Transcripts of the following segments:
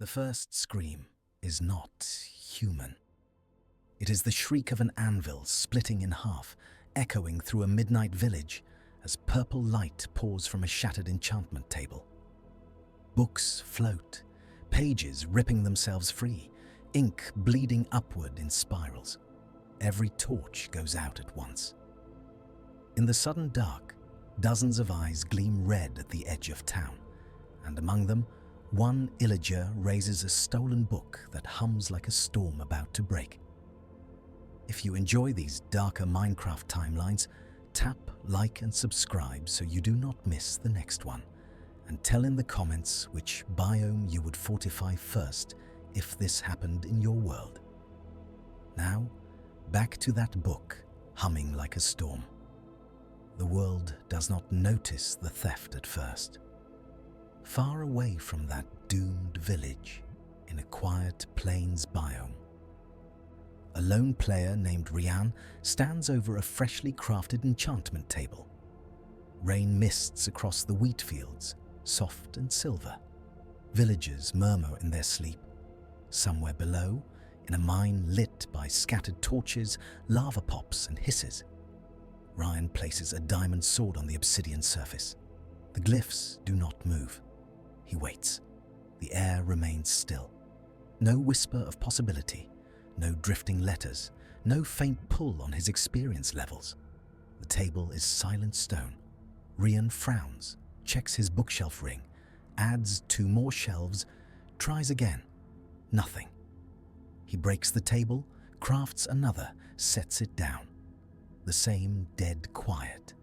The first scream is not human. It is the shriek of an anvil splitting in half, echoing through a midnight village as purple light pours from a shattered enchantment table. Books float, pages ripping themselves free, ink bleeding upward in spirals. Every torch goes out at once. In the sudden dark, dozens of eyes gleam red at the edge of town, and among them, one Illager raises a stolen book that hums like a storm about to break. If you enjoy these darker Minecraft timelines, tap like and subscribe so you do not miss the next one, and tell in the comments which biome you would fortify first if this happened in your world. Now, back to that book humming like a storm. The world does not notice the theft at first. Far away from that doomed village, in a quiet plains biome, a lone player named Rian stands over a freshly crafted enchantment table. Rain mists across the wheat fields, soft and silver. Villagers murmur in their sleep. Somewhere below, in a mine lit by scattered torches, lava pops and hisses. Rian places a diamond sword on the obsidian surface. The glyphs do not move. He waits. The air remains still. No whisper of possibility, no drifting letters, no faint pull on his experience levels. The table is silent stone. Rian frowns, checks his bookshelf ring, adds 2 more shelves, tries again. Nothing. He breaks the table, crafts another, sets it down. The same dead quiet.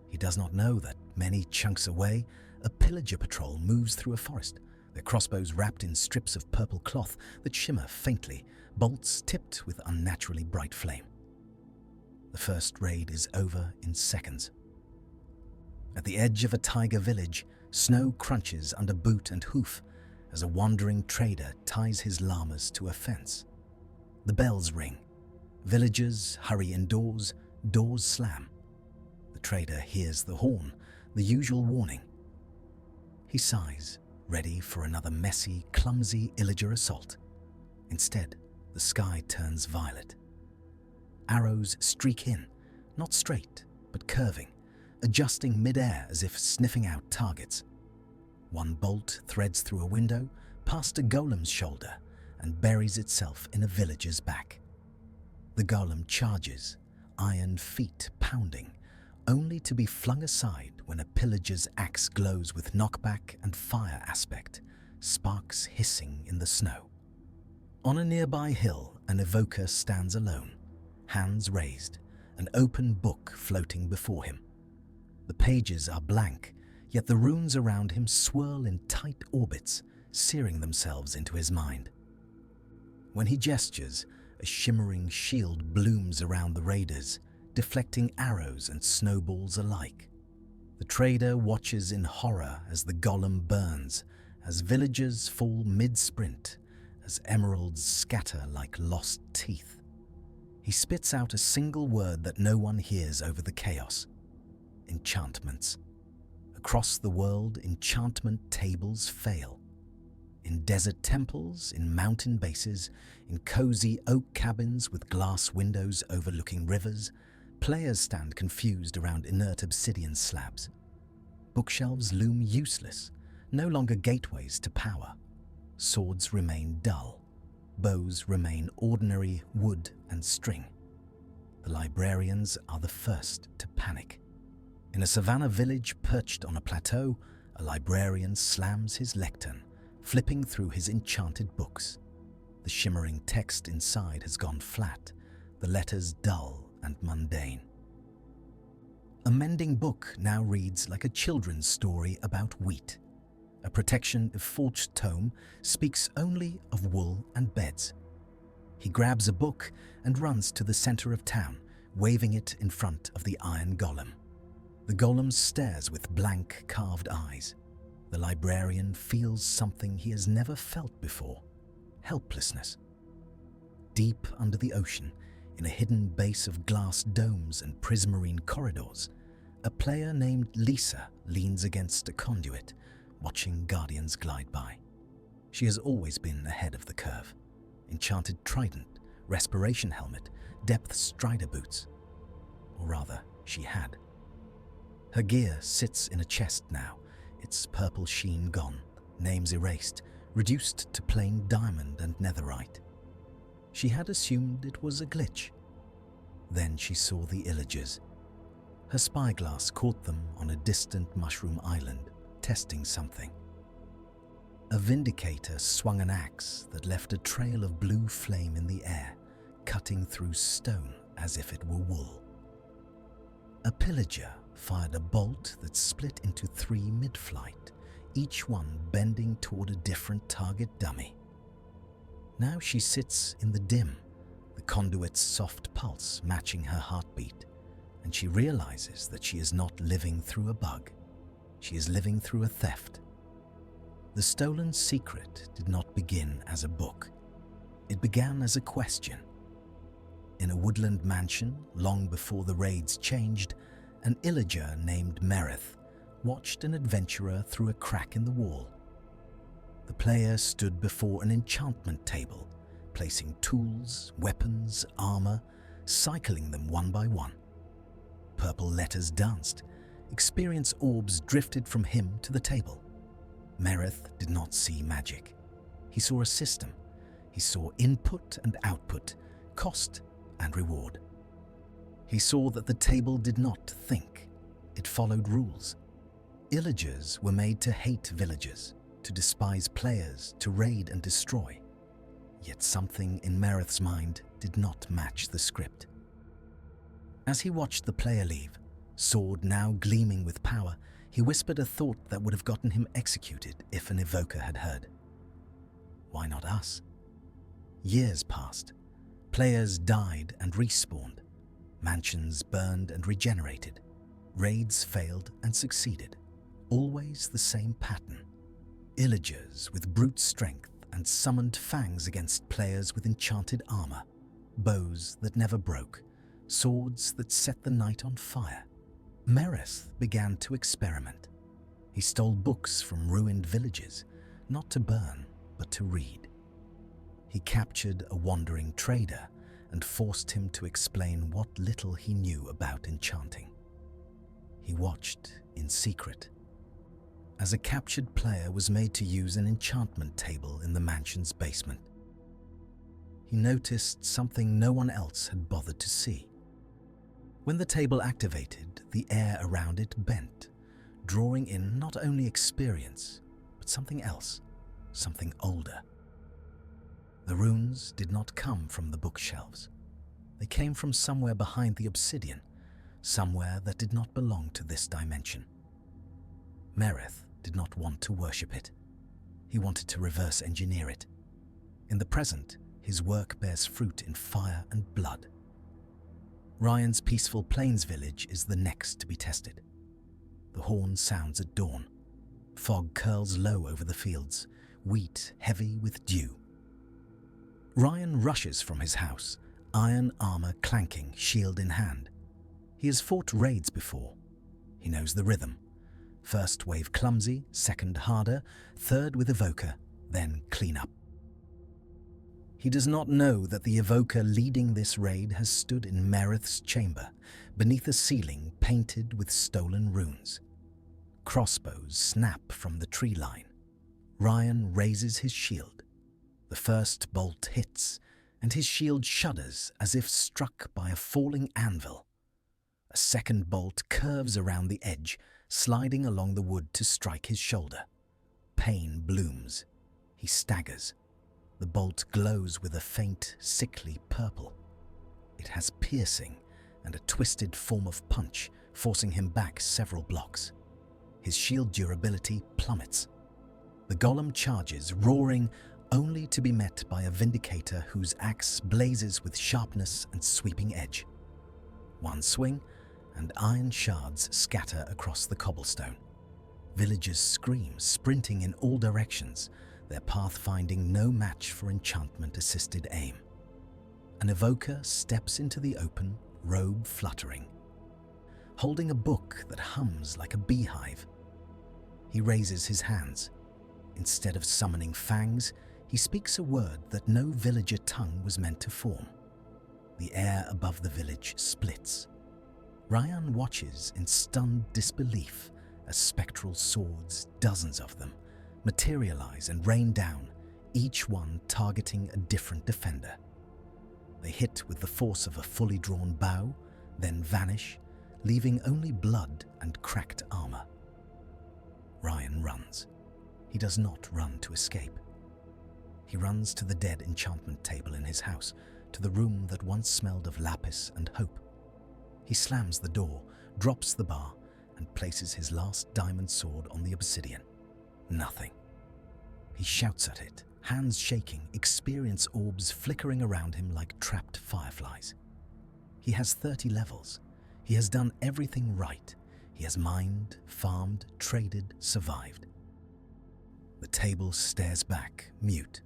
He does not know that many chunks away, a pillager patrol moves through a forest, their crossbows wrapped in strips of purple cloth that shimmer faintly, bolts tipped with unnaturally bright flame. The first raid is over in seconds. At the edge of a tiger village, snow crunches under boot and hoof as a wandering trader ties his llamas to a fence. The bells ring. Villagers hurry indoors, doors slam. The trader hears the horn, the usual warning. He sighs, ready for another messy, clumsy Illager assault. Instead, the sky turns violet. Arrows streak in, not straight, but curving, adjusting mid-air as if sniffing out targets. One bolt threads through a window, past a golem's shoulder, and buries itself in a villager's back. The golem charges, iron feet pounding, only to be flung aside when a pillager's axe glows with knockback and fire aspect, sparks hissing in the snow. On a nearby hill, an evoker stands alone, hands raised, an open book floating before him. The pages are blank, yet the runes around him swirl in tight orbits, searing themselves into his mind. When he gestures, a shimmering shield blooms around the raiders, deflecting arrows and snowballs alike. The trader watches in horror as the golem burns, as villagers fall mid-sprint, as emeralds scatter like lost teeth. He spits out a single word that no one hears over the chaos. Enchantments. Across the world, enchantment tables fail. In desert temples, in mountain bases, in cozy oak cabins with glass windows overlooking rivers, players stand confused around inert obsidian slabs. Bookshelves loom useless, no longer gateways to power. Swords remain dull. Bows remain ordinary wood and string. The librarians are the first to panic. In a savannah village perched on a plateau, a librarian slams his lectern, flipping through his enchanted books. The shimmering text inside has gone flat, the letters dull and mundane. A mending book now reads like a children's story about wheat. A protection of forged tome speaks only of wool and beds. He grabs a book and runs to the center of town, waving it in front of the iron golem. The golem stares with blank, carved eyes. The librarian feels something he has never felt before: helplessness. Deep under the ocean, in a hidden base of glass domes and prismarine corridors, a player named Lisa leans against a conduit, watching guardians glide by. She has always been ahead of the curve. Enchanted trident, respiration helmet, depth strider boots. Or rather, she had. Her gear sits in a chest now, its purple sheen gone, names erased, reduced to plain diamond and netherite. She had assumed it was a glitch. Then she saw the Illagers. Her spyglass caught them on a distant mushroom island, testing something. A vindicator swung an axe that left a trail of blue flame in the air, cutting through stone as if it were wool. A pillager fired a bolt that split into 3 mid-flight, each one bending toward a different target dummy. Now she sits in the dim, the conduit's soft pulse matching her heartbeat, and she realizes that she is not living through a bug. She is living through a theft. The stolen secret did not begin as a book. It began as a question. In a woodland mansion, long before the raids changed, an Illager named Merith watched an adventurer through a crack in the wall. The player stood before an enchantment table, placing tools, weapons, armor, cycling them one by one. Purple letters danced. Experience orbs drifted from him to the table. Merith did not see magic. He saw a system. He saw input and output, cost and reward. He saw that the table did not think. It followed rules. Illagers were made to hate villagers, to despise players, to raid and destroy. Yet something in Merith's mind did not match the script. As he watched the player leave, sword now gleaming with power, he whispered a thought that would have gotten him executed if an evoker had heard. Why not us? Years passed. Players died and respawned. Mansions burned and regenerated. Raids failed and succeeded. Always the same pattern. Illagers with brute strength and summoned fangs against players with enchanted armor. Bows that never broke. Swords that set the night on fire. Merith began to experiment. He stole books from ruined villages, not to burn, but to read. He captured a wandering trader and forced him to explain what little he knew about enchanting. He watched in secret as a captured player was made to use an enchantment table in the mansion's basement. He noticed something no one else had bothered to see. When the table activated, the air around it bent, drawing in not only experience, but something else, something older. The runes did not come from the bookshelves. They came from somewhere behind the obsidian, somewhere that did not belong to this dimension. Merith did not want to worship it. He wanted to reverse engineer it. In the present, his work bears fruit in fire and blood. Ryan's peaceful plains village is the next to be tested. The horn sounds at dawn. Fog curls low over the fields, wheat heavy with dew. Ryan rushes from his house, iron armor clanking, shield in hand. He has fought raids before. He knows the rhythm. First wave clumsy, second harder, third with evoker, then clean up. He does not know that the evoker leading this raid has stood in Merith's chamber, beneath a ceiling painted with stolen runes. Crossbows snap from the tree line. Ryan raises his shield. The first bolt hits, and his shield shudders as if struck by a falling anvil. A second bolt curves around the edge, sliding along the wood to strike his shoulder. Pain blooms. He staggers. The bolt glows with a faint, sickly purple. It has piercing and a twisted form of punch, forcing him back several blocks. His shield durability plummets. The golem charges, roaring, only to be met by a vindicator whose axe blazes with sharpness and sweeping edge. One swing, and iron shards scatter across the cobblestone. Villagers scream, sprinting in all directions, their path finding no match for enchantment-assisted aim. An evoker steps into the open, robe fluttering, holding a book that hums like a beehive. He raises his hands. Instead of summoning fangs, he speaks a word that no villager tongue was meant to form. The air above the village splits. Ryan watches in stunned disbelief as spectral swords, dozens of them, materialize and rain down, each one targeting a different defender. They hit with the force of a fully drawn bow, then vanish, leaving only blood and cracked armor. Ryan runs. He does not run to escape. He runs to the dead enchantment table in his house, to the room that once smelled of lapis and hope. He slams the door, drops the bar, and places his last diamond sword on the obsidian. Nothing. He shouts at it, hands shaking, experience orbs flickering around him like trapped fireflies. He has 30 levels. He has done everything right. He has mined, farmed, traded, survived. The table stares back, mute.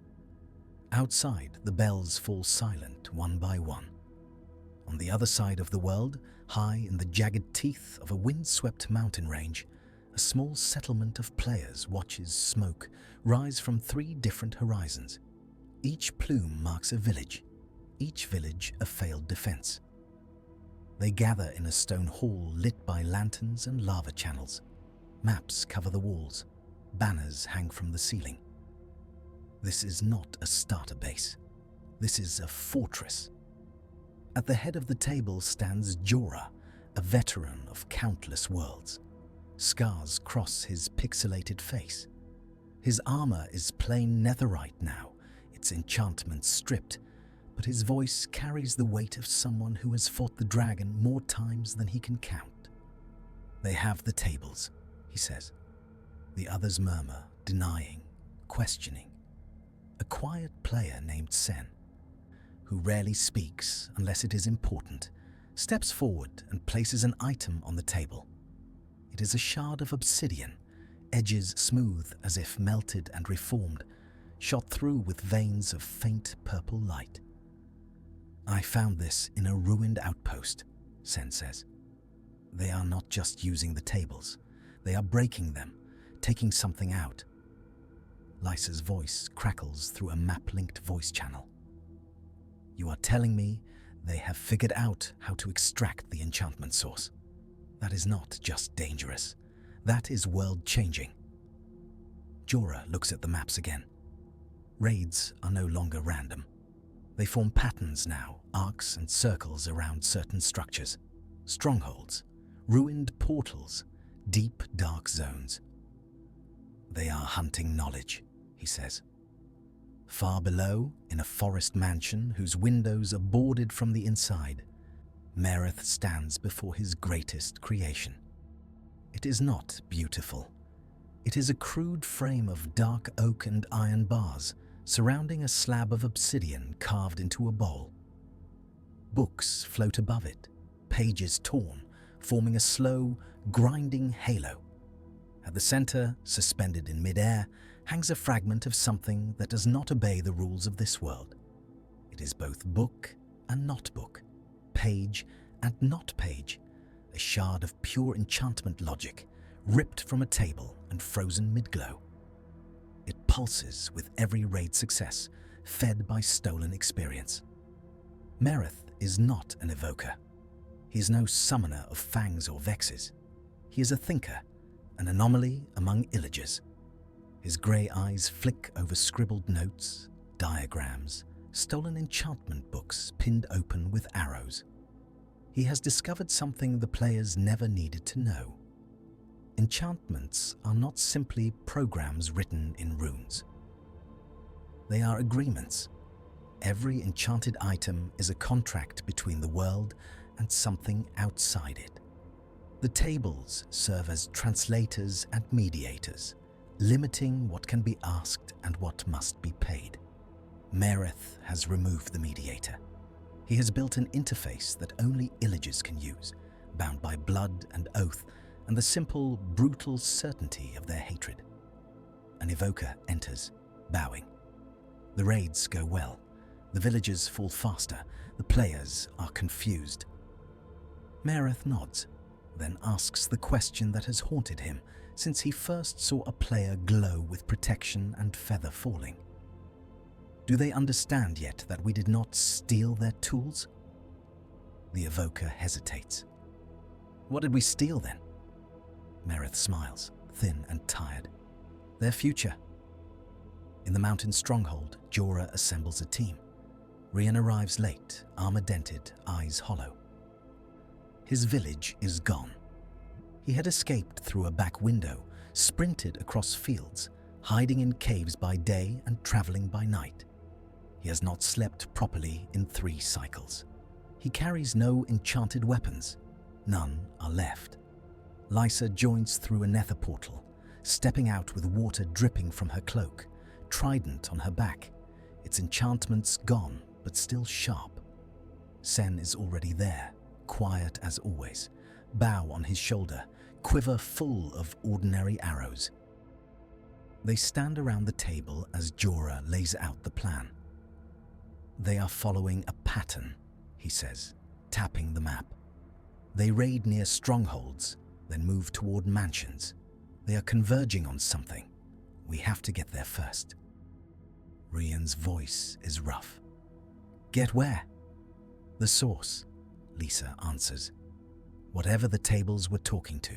Outside, the bells fall silent one by one. On the other side of the world, high in the jagged teeth of a wind-swept mountain range, a small settlement of players watches smoke rise from 3 different horizons. Each plume marks a village, each village a failed defense. They gather in a stone hall lit by lanterns and lava channels. Maps cover the walls, banners hang from the ceiling. This is not a starter base. This is a fortress. At the head of the table stands Jorah, a veteran of countless worlds. Scars cross his pixelated face. His armor is plain netherite now, its enchantment stripped, but his voice carries the weight of someone who has fought the dragon more times than he can count. "They have the tables," he says. The others murmur, denying, questioning. A quiet player named Sen, who rarely speaks unless it is important, steps forward and places an item on the table. It is a shard of obsidian, edges smooth as if melted and reformed, shot through with veins of faint purple light. "I found this in a ruined outpost," Sen says. "They are not just using the tables. They are breaking them, taking something out." Lysa's voice crackles through a map-linked voice channel. "You are telling me they have figured out how to extract the enchantment source? That is not just dangerous. That is world-changing." Jorah looks at the maps again. Raids are no longer random. They form patterns now, arcs and circles around certain structures. Strongholds, ruined portals, deep dark zones. "They are hunting knowledge," he says. Far below, in a forest mansion whose windows are boarded from the inside, Mereth stands before his greatest creation. It is not beautiful. It is a crude frame of dark oak and iron bars surrounding a slab of obsidian carved into a bowl. Books float above it, pages torn, forming a slow, grinding halo. At the center, suspended in midair, hangs a fragment of something that does not obey the rules of this world. It is both book and not book, page and not page, a shard of pure enchantment logic, ripped from a table and frozen mid-glow. It pulses with every raid success, fed by stolen experience. Mereth is not an evoker. He is no summoner of fangs or vexes. He is a thinker, an anomaly among Illagers. His grey eyes flick over scribbled notes, diagrams, stolen enchantment books pinned open with arrows. He has discovered something the players never needed to know. Enchantments are not simply programs written in runes. They are agreements. Every enchanted item is a contract between the world and something outside it. The tables serve as translators and mediators, limiting what can be asked and what must be paid. Mereth has removed the mediator. He has built an interface that only Illagers can use, bound by blood and oath and the simple, brutal certainty of their hatred. An evoker enters, bowing. The raids go well. The villagers fall faster. The players are confused. Mereth nods, then asks the question that has haunted him, since he first saw a player glow with protection and feather falling. Do they understand yet that we did not steal their tools? The evoker hesitates. What did we steal then? Merith smiles, thin and tired. Their future. In the mountain stronghold, Jorah assembles a team. Rian arrives late, armor-dented, eyes hollow. His village is gone. He had escaped through a back window, sprinted across fields, hiding in caves by day and traveling by night. He has not slept properly in 3 cycles. He carries no enchanted weapons. None are left. Lysa joins through a nether portal, stepping out with water dripping from her cloak, trident on her back, its enchantments gone but still sharp. Sen is already there, quiet as always, bow on his shoulder, quiver full of ordinary arrows. They stand around the table as Jorah lays out the plan. They are following a pattern, he says, tapping the map. They raid near strongholds, then move toward mansions. They are converging on something. We have to get there first. Rian's voice is rough. Get where? The source, Lysa answers. Whatever the tables were talking to.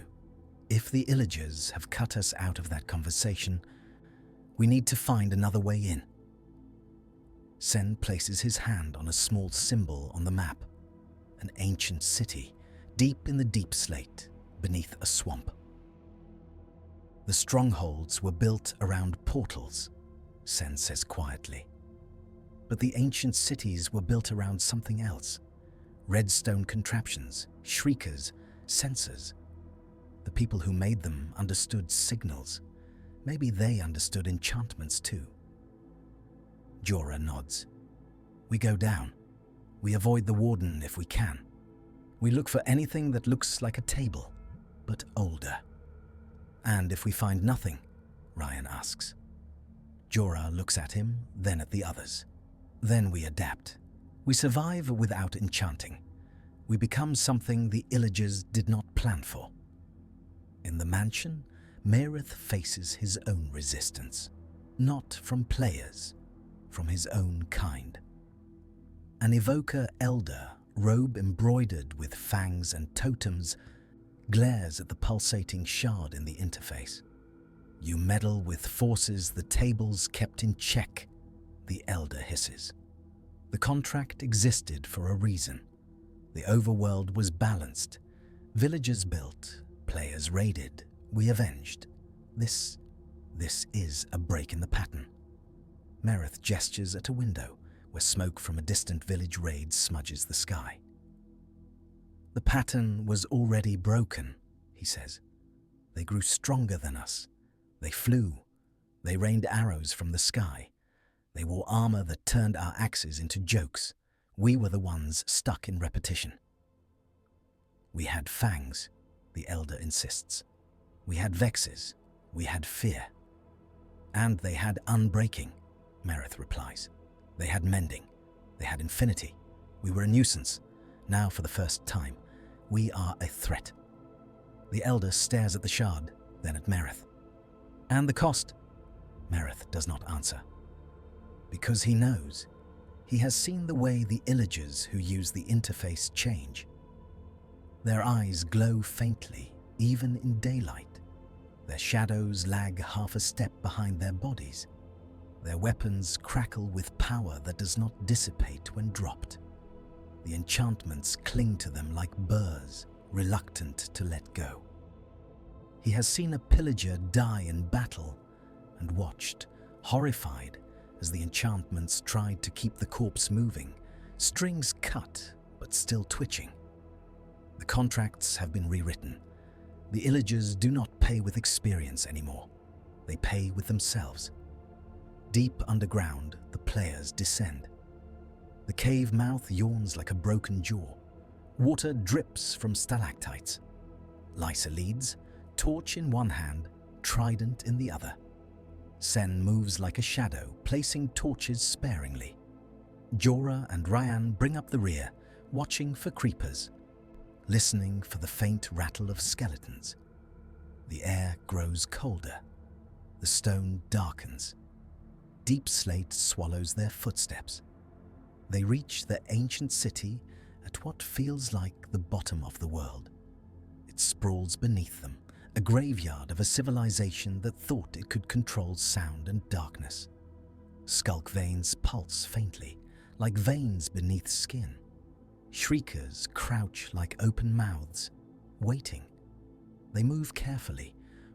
If the Illagers have cut us out of that conversation, we need to find another way in. Sen places his hand on a small symbol on the map. An ancient city, deep in the deep slate, beneath a swamp. The strongholds were built around portals, Sen says quietly. But the ancient cities were built around something else. Redstone contraptions, shriekers, sensors. The people who made them understood signals. Maybe they understood enchantments too. Jorah nods. We go down. We avoid the warden if we can. We look for anything that looks like a table, but older. And if we find nothing, Rian asks. Jorah looks at him, then at the others. Then we adapt. We survive without enchanting. We become something the Illagers did not plan for. In the mansion, Merith faces his own resistance. Not from players, from his own kind. An evoker elder, robe embroidered with fangs and totems, glares at the pulsating shard in the interface. You meddle with forces the tables kept in check, the elder hisses. The contract existed for a reason. The overworld was balanced. Villages built, players raided, we avenged. This is a break in the pattern. Merith gestures at a window where smoke from a distant village raid smudges the sky. The pattern was already broken, he says. They grew stronger than us. They flew. They rained arrows from the sky. They wore armor that turned our axes into jokes. We were the ones stuck in repetition. We had fangs, the elder insists. We had vexes. We had fear. And they had unbreaking, Merith replies. They had mending. They had infinity. We were a nuisance. Now, for the first time, we are a threat. The elder stares at the shard, then at Merith. And the cost? Merith does not answer. Because he knows. He has seen the way the Illagers who use the interface change. Their eyes glow faintly, even in daylight. Their shadows lag half a step behind their bodies. Their weapons crackle with power that does not dissipate when dropped. The enchantments cling to them like burrs, reluctant to let go. He has seen a pillager die in battle and watched, horrified, as the enchantments tried to keep the corpse moving, strings cut but still twitching. The contracts have been rewritten. The Illagers do not pay with experience anymore. They pay with themselves. Deep underground, the players descend. The cave mouth yawns like a broken jaw. Water drips from stalactites. Lysa leads, torch in one hand, trident in the other. Sen moves like a shadow, placing torches sparingly. Jorah and Rian bring up the rear, watching for creepers, listening for the faint rattle of skeletons. The air grows colder. The stone darkens. Deep slate swallows their footsteps. They reach the ancient city at what feels like the bottom of the world. It sprawls beneath them, a graveyard of a civilization that thought it could control sound and darkness. Skulk veins pulse faintly, like veins beneath skin. Shriekers crouch like open mouths, waiting. They move carefully,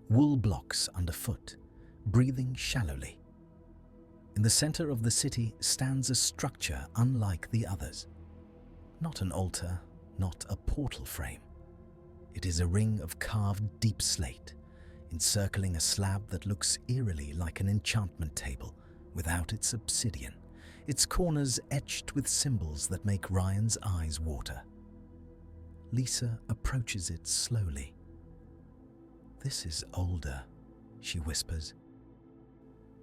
wool blocks underfoot, breathing shallowly. In the center of the city stands a structure unlike the others. Not an altar, not a portal frame. It is a ring of carved deep slate, encircling a slab that looks eerily like an enchantment table without its obsidian, its corners etched with symbols that make Ryan's eyes water. Lisa approaches it slowly. "This is older," she whispers.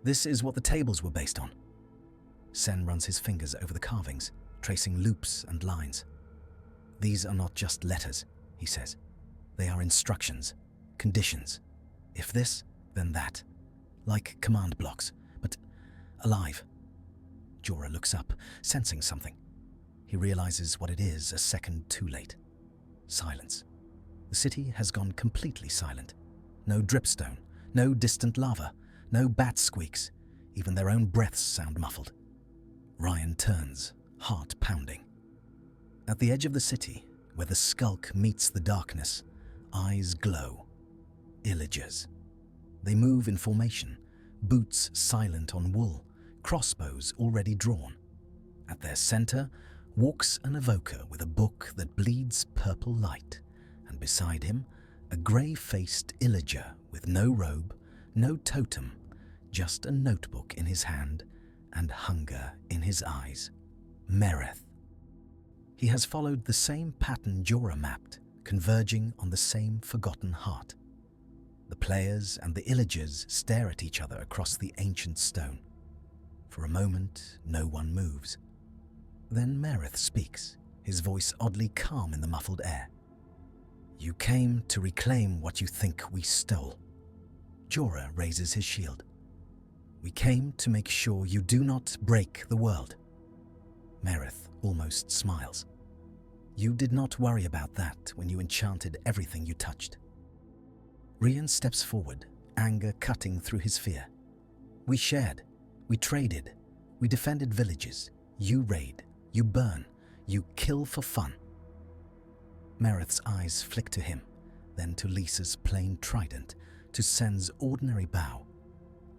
"This is what the tables were based on." Sen runs his fingers over the carvings, tracing loops and lines. "These are not just letters," he says. "They are instructions, conditions. If this, then that. Like command blocks, but alive." Jorah looks up, sensing something. He realizes what it is a second too late. Silence. The city has gone completely silent. No dripstone, no distant lava, no bat squeaks. Even their own breaths sound muffled. Ryan turns, heart pounding. At the edge of the city, where the skulk meets the darkness, eyes glow. Illagers. They move in formation, boots silent on wool, crossbows already drawn. At their center walks an evoker with a book that bleeds purple light, and beside him, a grey-faced Illager with no robe, no totem, just a notebook in his hand and hunger in his eyes. Mereth. He has followed the same pattern Jorah mapped, converging on the same forgotten heart. The players and the Illagers stare at each other across the ancient stone. For a moment, no one moves. Then Mereth speaks, his voice oddly calm in the muffled air. "You came to reclaim what you think we stole." Jorah raises his shield. "We came to make sure you do not break the world." Mereth almost smiles. "You did not worry about that when you enchanted everything you touched." Rian steps forward, anger cutting through his fear. "We shared. We traded. We defended villages. You raid. You burn. You kill for fun." Mereth's eyes flick to him, then to Lisa's plain trident, to Sen's ordinary bow.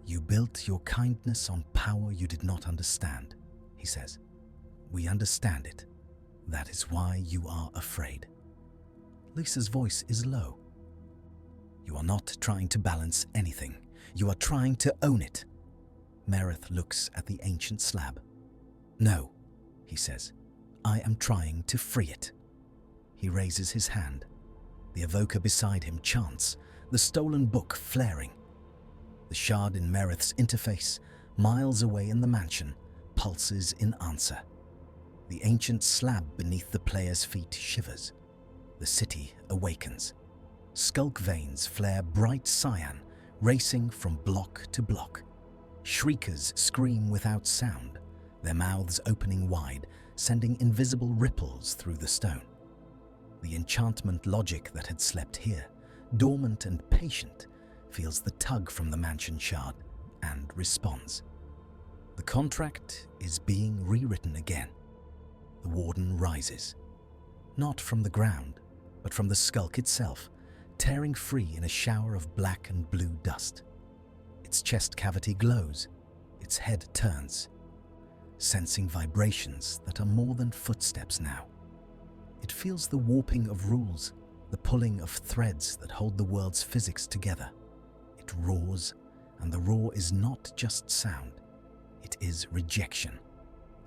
"You built your kindness on power you did not understand," he says. "We understand it. That is why you are afraid." Lisa's voice is low. "You are not trying to balance anything. You are trying to own it." Mereth looks at the ancient slab. "No," he says. "I am trying to free it." He raises his hand. The evoker beside him chants, the stolen book flaring. The shard in Mereth's interface, miles away in the mansion, pulses in answer. The ancient slab beneath the player's feet shivers. The city awakens. Skulk veins flare bright cyan, racing from block to block. Shriekers scream without sound, their mouths opening wide, sending invisible ripples through the stone. The enchantment logic that had slept here, dormant and patient, feels the tug from the mansion shard and responds. The contract is being rewritten again. The warden rises. Not from the ground, but from the skulk itself, tearing free in a shower of black and blue dust. Its chest cavity glows, its head turns, sensing vibrations that are more than footsteps now. It feels the warping of rules, the pulling of threads that hold the world's physics together. It roars, and the roar is not just sound. It is rejection.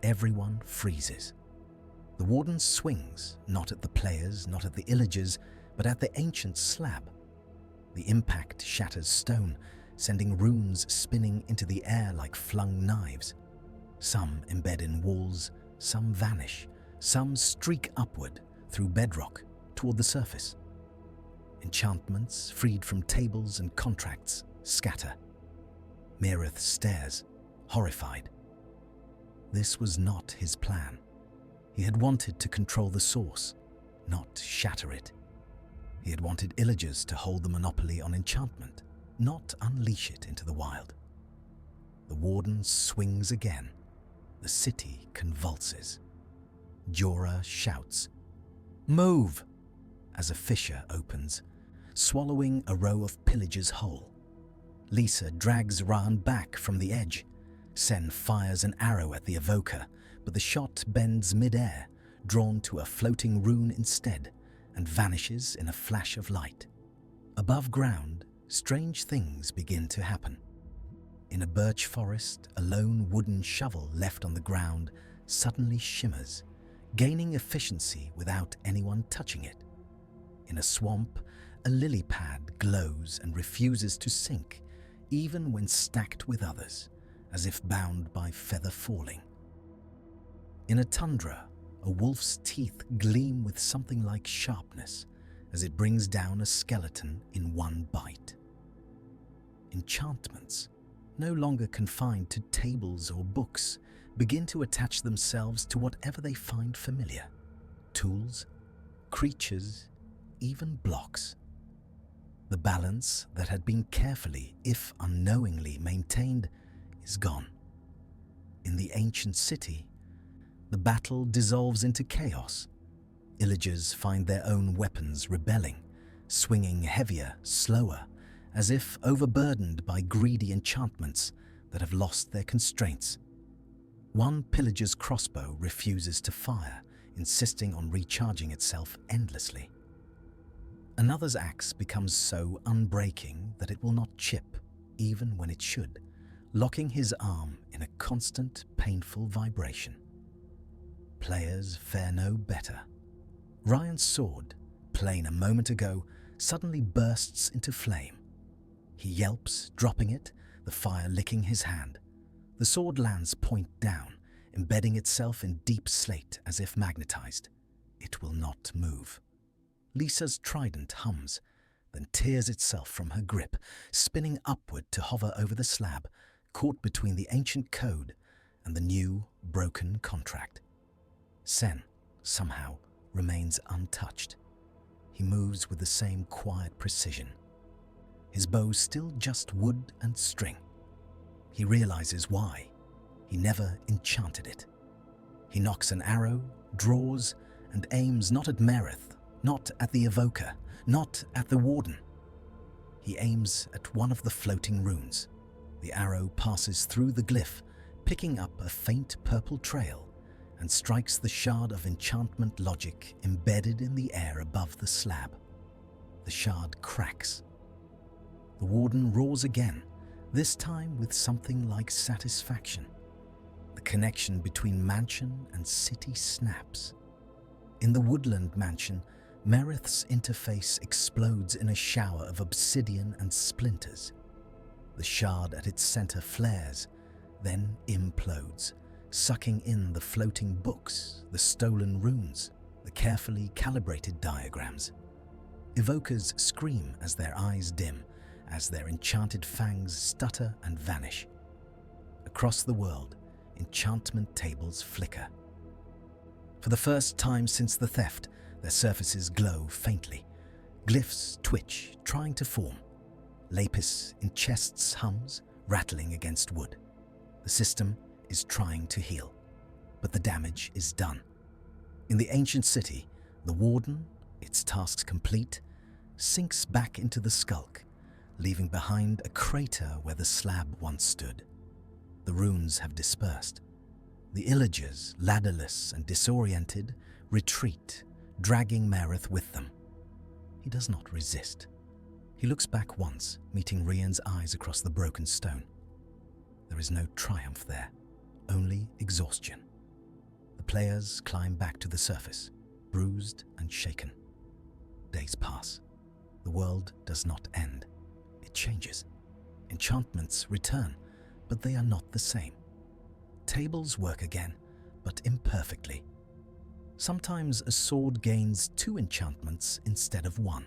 Everyone freezes. The warden swings, not at the players, not at the Illagers, but at the ancient slab. The impact shatters stone, sending runes spinning into the air like flung knives. Some embed in walls, some vanish, some streak upward through bedrock toward the surface. Enchantments, freed from tables and contracts, scatter. Meereth stares, horrified. This was not his plan. He had wanted to control the source, not shatter it. He had wanted Illagers to hold the monopoly on enchantment, not unleash it into the wild. The warden swings again. The city convulses. Jorah shouts, "Move!" as a fissure opens, swallowing a row of pillagers whole. Lisa drags Raan back from the edge. Sen fires an arrow at the evoker, but the shot bends mid-air, drawn to a floating rune instead, and vanishes in a flash of light. Above ground, strange things begin to happen. In a birch forest, a lone wooden shovel left on the ground suddenly shimmers, gaining efficiency without anyone touching it. In a swamp, a lily pad glows and refuses to sink, even when stacked with others, as if bound by feather falling. In a tundra, a wolf's teeth gleam with something like sharpness as it brings down a skeleton in one bite. Enchantments, no longer confined to tables or books, begin to attach themselves to whatever they find familiar. Tools, creatures, even blocks. The balance that had been carefully, if unknowingly, maintained is gone. In the ancient city, the battle dissolves into chaos. Illagers find their own weapons rebelling, swinging heavier, slower, as if overburdened by greedy enchantments that have lost their constraints. One pillager's crossbow refuses to fire, insisting on recharging itself endlessly. Another's axe becomes so unbreaking that it will not chip, even when it should, locking his arm in a constant, painful vibration. Players fare no better. Ryan's sword, plain a moment ago, suddenly bursts into flame. He yelps, dropping it, the fire licking his hand. The sword lands point down, embedding itself in deep slate as if magnetized. It will not move. Lisa's trident hums, then tears itself from her grip, spinning upward to hover over the slab, caught between the ancient code and the new, broken contract. Sen, somehow, remains untouched. He moves with the same quiet precision. His bow still just wood and string. He realizes why. He never enchanted it. He nocks an arrow, draws, and aims not at Meereth, not at the evoker, not at the warden. He aims at one of the floating runes. The arrow passes through the glyph, picking up a faint purple trail, and strikes the shard of enchantment logic embedded in the air above the slab. The shard cracks. The warden roars again, this time with something like satisfaction. The connection between mansion and city snaps. In the woodland mansion, Meereth's interface explodes in a shower of obsidian and splinters. The shard at its center flares, then implodes, sucking in the floating books, the stolen runes, the carefully calibrated diagrams. Evokers scream as their eyes dim, as their enchanted fangs stutter and vanish. Across the world, enchantment tables flicker. For the first time since the theft, their surfaces glow faintly. Glyphs twitch, trying to form. Lapis in chests hums, rattling against wood. The system is trying to heal, but the damage is done. In the ancient city, the warden, its tasks complete, sinks back into the skulk, leaving behind a crater where the slab once stood. The runes have dispersed. The Illagers, ladderless and disoriented, retreat, dragging Meereth with them. He does not resist. He looks back once, meeting Rian's eyes across the broken stone. There is no triumph there, only exhaustion. The players climb back to the surface, bruised and shaken. Days pass. The world does not end. It changes. Enchantments return, but they are not the same. Tables work again, but imperfectly. Sometimes a sword gains 2 enchantments instead of 1.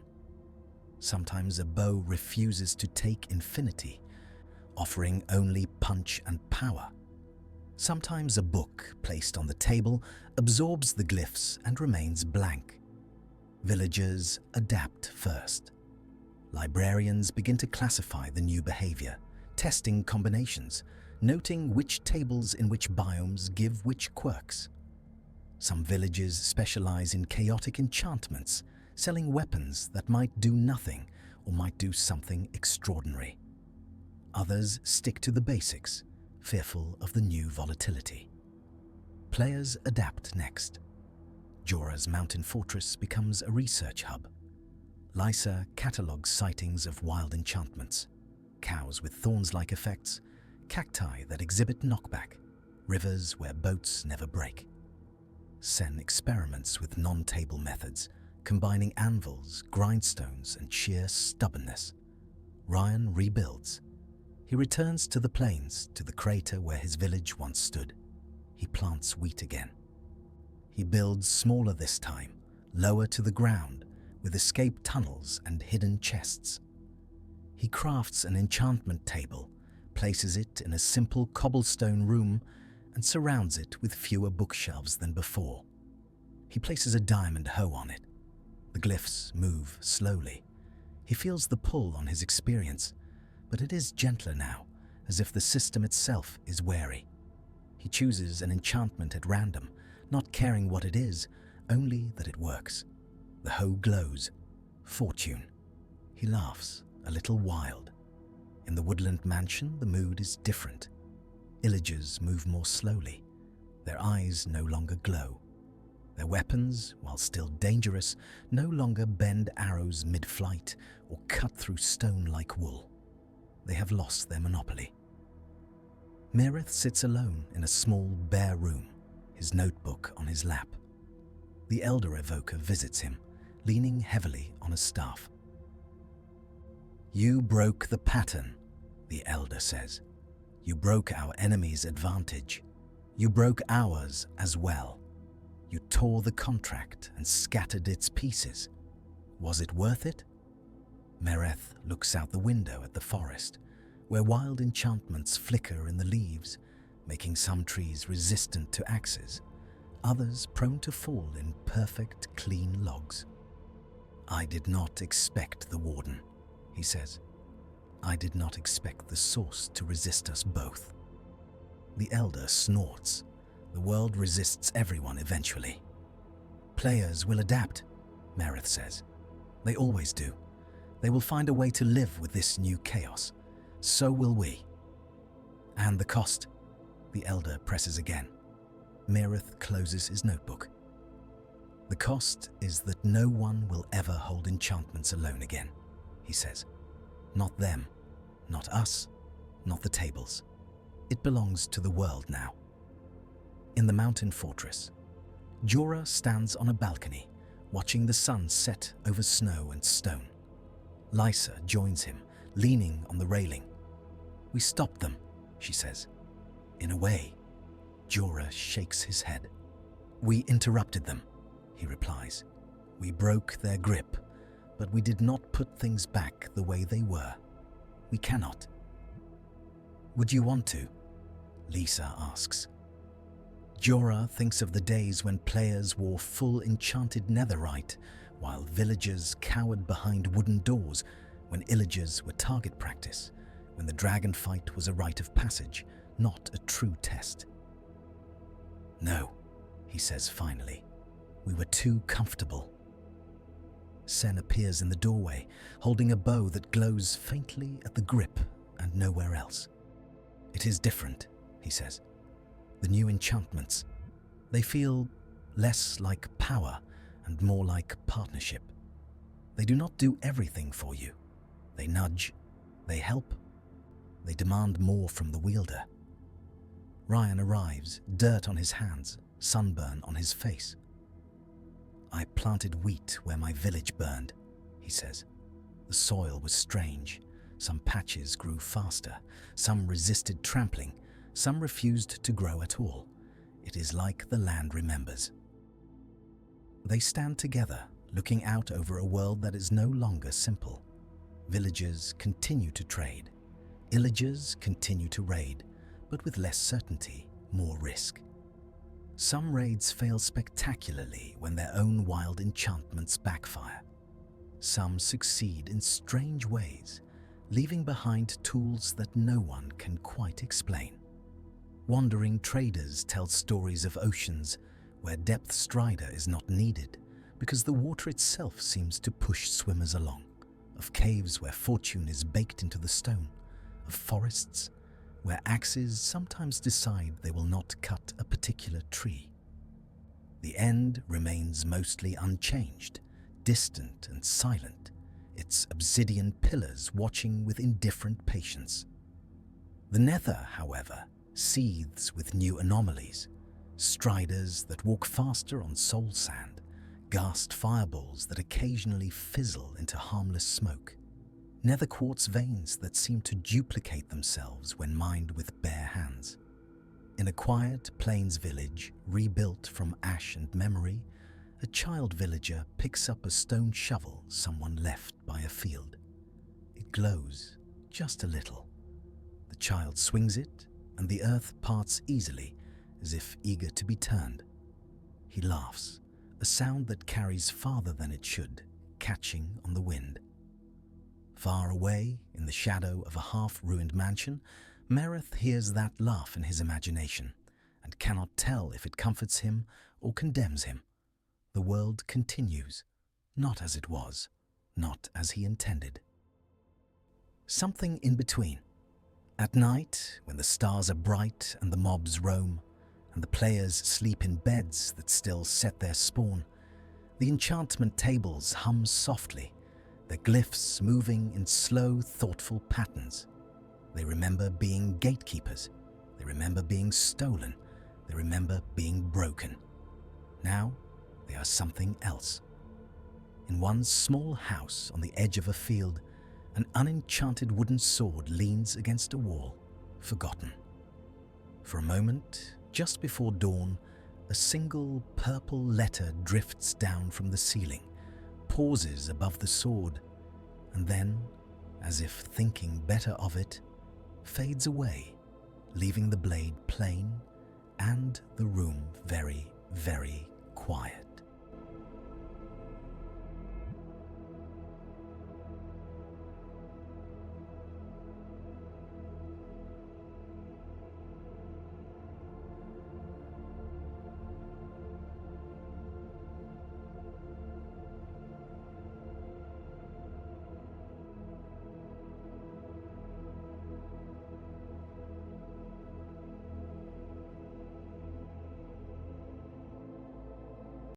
Sometimes a bow refuses to take infinity, offering only punch and power. Sometimes a book placed on the table absorbs the glyphs and remains blank. Villagers adapt first. Librarians begin to classify the new behavior, testing combinations, noting which tables in which biomes give which quirks. Some villages specialize in chaotic enchantments, selling weapons that might do nothing or might do something extraordinary. Others stick to the basics, fearful of the new volatility. Players adapt next. Jorah's mountain fortress becomes a research hub. Lysa catalogues sightings of wild enchantments, cows with thorns-like effects, cacti that exhibit knockback, rivers where boats never break. Sen experiments with non-table methods, combining anvils, grindstones, and sheer stubbornness. Ryan rebuilds. He returns to the plains, to the crater where his village once stood. He plants wheat again. He builds smaller this time, lower to the ground, with escape tunnels and hidden chests. He crafts an enchantment table, places it in a simple cobblestone room, and surrounds it with fewer bookshelves than before. He places a diamond hoe on it. The glyphs move slowly. He feels the pull on his experience, but it is gentler now, as if the system itself is wary. He chooses an enchantment at random, not caring what it is, only that it works. The hoe glows. Fortune. He laughs, a little wild. In the woodland mansion, the mood is different. Illagers move more slowly. Their eyes no longer glow. Their weapons, while still dangerous, no longer bend arrows mid-flight or cut through stone like wool. They have lost their monopoly. Mirith sits alone in a small, bare room, his notebook on his lap. The Elder Evoker visits him, leaning heavily on a staff. "You broke the pattern," the Elder says. "You broke our enemy's advantage. You broke ours as well. You tore the contract and scattered its pieces. Was it worth it?" Mereth looks out the window at the forest, where wild enchantments flicker in the leaves, making some trees resistant to axes, others prone to fall in perfect, clean logs. "I did not expect the Warden," he says. "I did not expect the Source to resist us both." The Elder snorts. The world resists everyone eventually. "Players will adapt," Merith says. "They always do. They will find a way to live with this new chaos. So will we." "And the cost?" The Elder presses again. Merith closes his notebook. "The cost is that no one will ever hold enchantments alone again," he says. "Not them, not us, not the tables. It belongs to the world now." In the mountain fortress, Jorah stands on a balcony, watching the sun set over snow and stone. Lysa joins him, leaning on the railing. "We stopped them," she says. "In a way." Jorah shakes his head. "We interrupted them," he replies. "We broke their grip, but we did not put things back the way they were. We cannot." "Would you want to?" Lysa asks. Jorah thinks of the days when players wore full enchanted netherite, while villagers cowered behind wooden doors, when Illagers were target practice, when the dragon fight was a rite of passage, not a true test. "No," he says finally. "We were too comfortable." Sen appears in the doorway, holding a bow that glows faintly at the grip and nowhere else. "It is different," he says. "The new enchantments, they feel less like power and more like partnership. They do not do everything for you. They nudge, they help, they demand more from the wielder." Ryan arrives, dirt on his hands, sunburn on his face. "I planted wheat where my village burned," he says. "The soil was strange. Some patches grew faster, some resisted trampling, some refused to grow at all. It is like the land remembers." They stand together, looking out over a world that is no longer simple. Villagers continue to trade. Illagers continue to raid, but with less certainty, more risk. Some raids fail spectacularly when their own wild enchantments backfire. Some succeed in strange ways, leaving behind tools that no one can quite explain. Wandering traders tell stories of oceans where depth strider is not needed because the water itself seems to push swimmers along, of caves where fortune is baked into the stone, of forests where axes sometimes decide they will not cut a particular tree. The end remains mostly unchanged, distant and silent, its obsidian pillars watching with indifferent patience. The nether, however, seethes with new anomalies, striders that walk faster on soul sand, ghast fireballs that occasionally fizzle into harmless smoke, nether quartz veins that seem to duplicate themselves when mined with bare hands. In a quiet plains village rebuilt from ash and memory, a child villager picks up a stone shovel someone left by a field. It glows just a little. The child swings it, and the earth parts easily, as if eager to be turned. He laughs, a sound that carries farther than it should, catching on the wind. Far away, in the shadow of a half-ruined mansion, Merith hears that laugh in his imagination, and cannot tell if it comforts him or condemns him. The world continues, not as it was, not as he intended. Something in between. At night, when the stars are bright and the mobs roam, and the players sleep in beds that still set their spawn, the enchantment tables hum softly, their glyphs moving in slow, thoughtful patterns. They remember being gatekeepers. They remember being stolen. They remember being broken. Now, they are something else. In one small house on the edge of a field, an unenchanted wooden sword leans against a wall, forgotten. For a moment, just before dawn, a single purple letter drifts down from the ceiling, pauses above the sword, and then, as if thinking better of it, fades away, leaving the blade plain and the room very, very quiet.